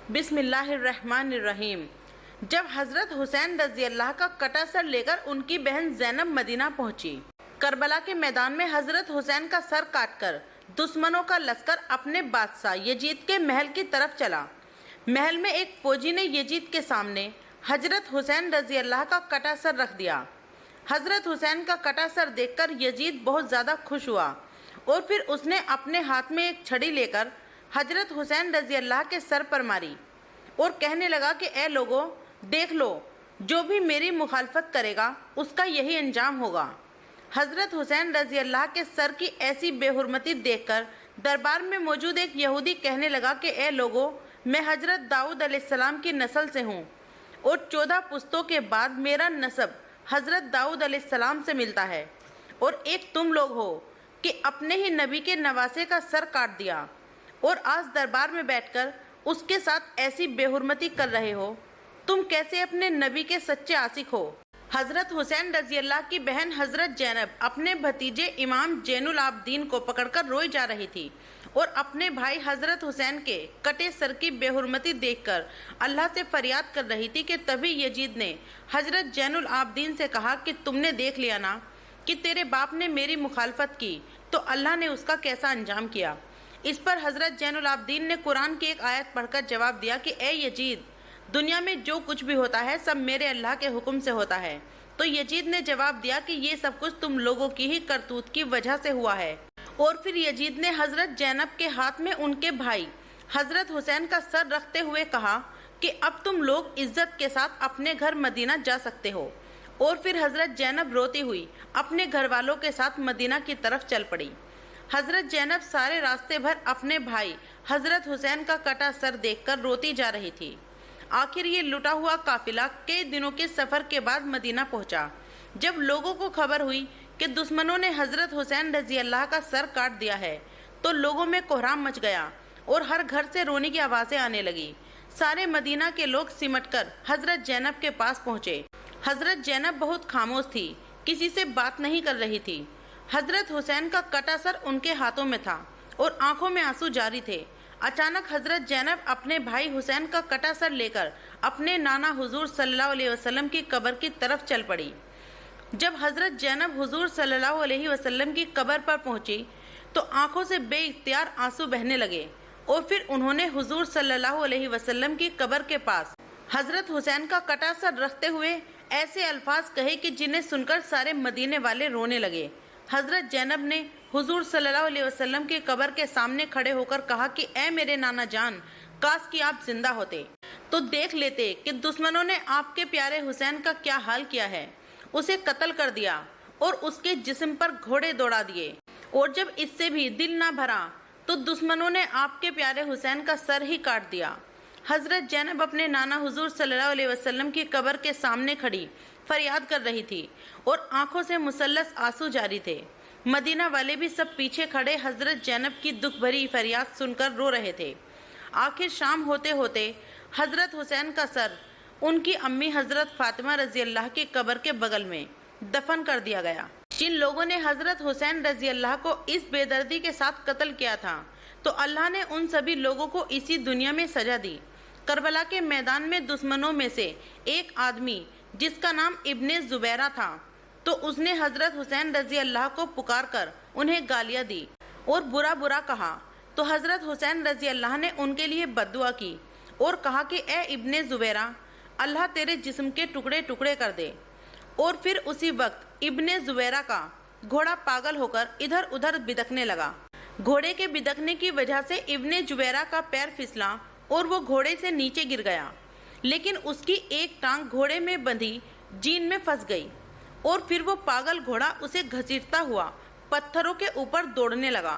بسم اللہ الرحمن الرحیم۔ جب حضرت حسین رضی اللہ کا کٹا سر لے کر ان کی بہن زینب مدینہ پہنچی، کربلا کے میدان میں حضرت حسین کا سر کاٹ کر دشمنوں کا لشکر اپنے بادشاہ یزید کے محل کی طرف چلا۔ محل میں ایک فوجی نے یزید کے سامنے حضرت حسین رضی اللہ کا کٹا سر رکھ دیا۔ حضرت حسین کا کٹا سر دیکھ کر یزید بہت زیادہ خوش ہوا اور پھر اس نے اپنے ہاتھ میں ایک چھڑی لے کر حضرت حسین رضی اللہ کے سر پر ماری اور کہنے لگا کہ اے لوگو، دیکھ لو، جو بھی میری مخالفت کرے گا اس کا یہی انجام ہوگا۔ حضرت حسین رضی اللہ کے سر کی ایسی بے حرمتی دیکھ کر دربار میں موجود ایک یہودی کہنے لگا کہ اے لوگو، میں حضرت داؤد علیہ السلام کی نسل سے ہوں اور 14 پشتوں کے بعد میرا نسب حضرت داؤد علیہ السلام سے ملتا ہے، اور ایک تم لوگ ہو کہ اپنے ہی نبی کے نواسے کا سر کاٹ دیا اور آج دربار میں بیٹھ کر اس کے ساتھ ایسی بے حرمتی کر رہے ہو۔ تم کیسے اپنے نبی کے سچے عاشق ہو؟ حضرت حسین رضی اللہ کی بہن حضرت زینب اپنے بھتیجے امام زین العابدین کو پکڑ کر روئی جا رہی تھی اور اپنے بھائی حضرت حسین کے کٹے سر کی بے حرمتی دیکھ کر اللہ سے فریاد کر رہی تھی کہ تبھی یزید نے حضرت زین العابدین سے کہا کہ تم نے دیکھ لیا نا کہ تیرے باپ نے میری مخالفت کی تو اللہ نے اس کا کیسا انجام کیا۔ اس پر حضرت زین العابدین نے قرآن کی ایک آیت پڑھ کر جواب دیا کہ اے یزید، دنیا میں جو کچھ بھی ہوتا ہے سب میرے اللہ کے حکم سے ہوتا ہے۔ تو یزید نے جواب دیا کہ یہ سب کچھ تم لوگوں کی ہی کرتوت کی وجہ سے ہوا ہے۔ اور پھر یزید نے حضرت زینب کے ہاتھ میں ان کے بھائی حضرت حسین کا سر رکھتے ہوئے کہا کہ اب تم لوگ عزت کے ساتھ اپنے گھر مدینہ جا سکتے ہو۔ اور پھر حضرت زینب روتی ہوئی اپنے گھر والوں کے ساتھ مدینہ کی طرف چل پڑی۔ حضرت زینب سارے راستے بھر اپنے بھائی حضرت حسین کا کٹا سر دیکھ کر روتی جا رہی تھی۔ آخر یہ لٹا ہوا قافلہ کئی دنوں کے سفر کے بعد مدینہ پہنچا۔ جب لوگوں کو خبر ہوئی کہ دشمنوں نے حضرت حسین رضی اللہ کا سر کاٹ دیا ہے تو لوگوں میں کوہرام مچ گیا اور ہر گھر سے رونے کی آوازیں آنے لگی۔ سارے مدینہ کے لوگ سمٹ کر حضرت زینب کے پاس پہنچے۔ حضرت زینب بہت خاموش تھی، کسی سے بات نہیں کر رہی تھی۔ حضرت حسین کا کٹا سر ان کے ہاتھوں میں تھا اور آنکھوں میں آنسو جاری تھے۔ اچانک حضرت زینب اپنے بھائی حسین کا کٹا سر لے کر اپنے نانا حضور صلی اللہ علیہ وسلم کی قبر کی طرف چل پڑی۔ جب حضرت زینب حضور صلی اللہ علیہ وسلم کی قبر پر پہنچی تو آنکھوں سے بے اختیار آنسو بہنے لگے، اور پھر انہوں نے حضور صلی اللہ علیہ وسلم کی قبر کے پاس حضرت حسین کا کٹا سر رکھتے ہوئے ایسے الفاظ کہے کہ جنہیں سن کر سارے مدینے والے رونے لگے۔ حضرت زینب نے حضور صلی اللہ علیہ وسلم کی قبر کے سامنے کھڑے ہو کر کہا کہ اے میرے نانا جان، کاش کہ آپ زندہ ہوتے تو دیکھ لیتے کہ دشمنوں نے آپ کے پیارے حسین کا کیا حال کیا ہے۔ اسے قتل کر دیا اور اس کے جسم پر گھوڑے دوڑا دیے، اور جب اس سے بھی دل نہ بھرا تو دشمنوں نے آپ کے پیارے حسین کا سر ہی کاٹ دیا۔ حضرت زینب اپنے نانا حضور صلی اللہ علیہ وسلم کی قبر کے سامنے کھڑی فریاد کر رہی تھی اور آنکھوں سے مسلسل آنسو جاری تھے۔ مدینہ والے بھی سب پیچھے کھڑے حضرت زینب کی دکھ بھری فریاد سن کر رو رہے تھے۔ آخر شام ہوتے ہوتے حضرت حسین کا سر ان کی امی حضرت فاطمہ رضی اللہ کی قبر کے بغل میں دفن کر دیا گیا۔ جن لوگوں نے حضرت حسین رضی اللہ کو اس بے دردی کے ساتھ قتل کیا تھا تو اللہ نے ان سبھی لوگوں کو اسی دنیا میں سزا دی۔ کربلا کے میدان میں دشمنوں میں سے ایک آدمی جس کا نام ابن زبیرہ تھا تو اس نے حضرت حسین رضی اللہ کو پکار کر انہیں گالیاں دی اور برا برا کہا، تو حضرت حسین رضی اللہ نے ان کے لیے بد دعا کی اور کہا کہ اے ابن زبیرہ، اللہ تیرے جسم کے ٹکڑے ٹکڑے کر دے۔ اور پھر اسی وقت ابن زبیرہ کا گھوڑا پاگل ہو کر ادھر ادھر بدکنے لگا۔ گھوڑے کے بدکنے کی وجہ سے ابن زبیرہ کا پیر پھسلا اور وہ گھوڑے سے نیچے گر گیا، لیکن اس کی ایک ٹانگ گھوڑے میں بندھی جین میں پھنس گئی، اور پھر وہ پاگل گھوڑا اسے گھسیٹتا ہوا پتھروں کے اوپر دوڑنے لگا۔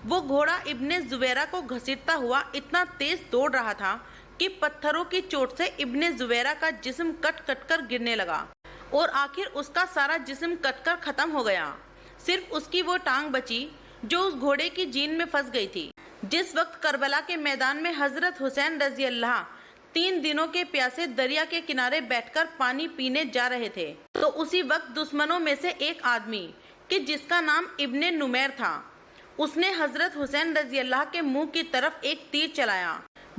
وہ گھوڑا ابن زبیرہ کو گھسیٹتا ہوا اتنا تیز دوڑ رہا تھا کہ پتھروں کی چوٹ سے ابن زبیرہ کا جسم کٹ کٹ کر گرنے لگا، اور آخر اس کا سارا جسم کٹ کر ختم ہو گیا۔ صرف اس کی وہ ٹانگ بچی جو اس گھوڑے کی جین میں پھنس گئی تھی۔ جس وقت کربلا کے میدان میں حضرت حسین رضی اللہ 3 دنوں کے پیاسے دریا کے کنارے بیٹھ کر پانی پینے جا رہے تھے تو اسی وقت دشمنوں میں سے ایک آدمی کہ جس کا نام ابن نمیر تھا، اس نے حضرت حسین رضی اللہ کے منہ کی طرف ایک تیر چلایا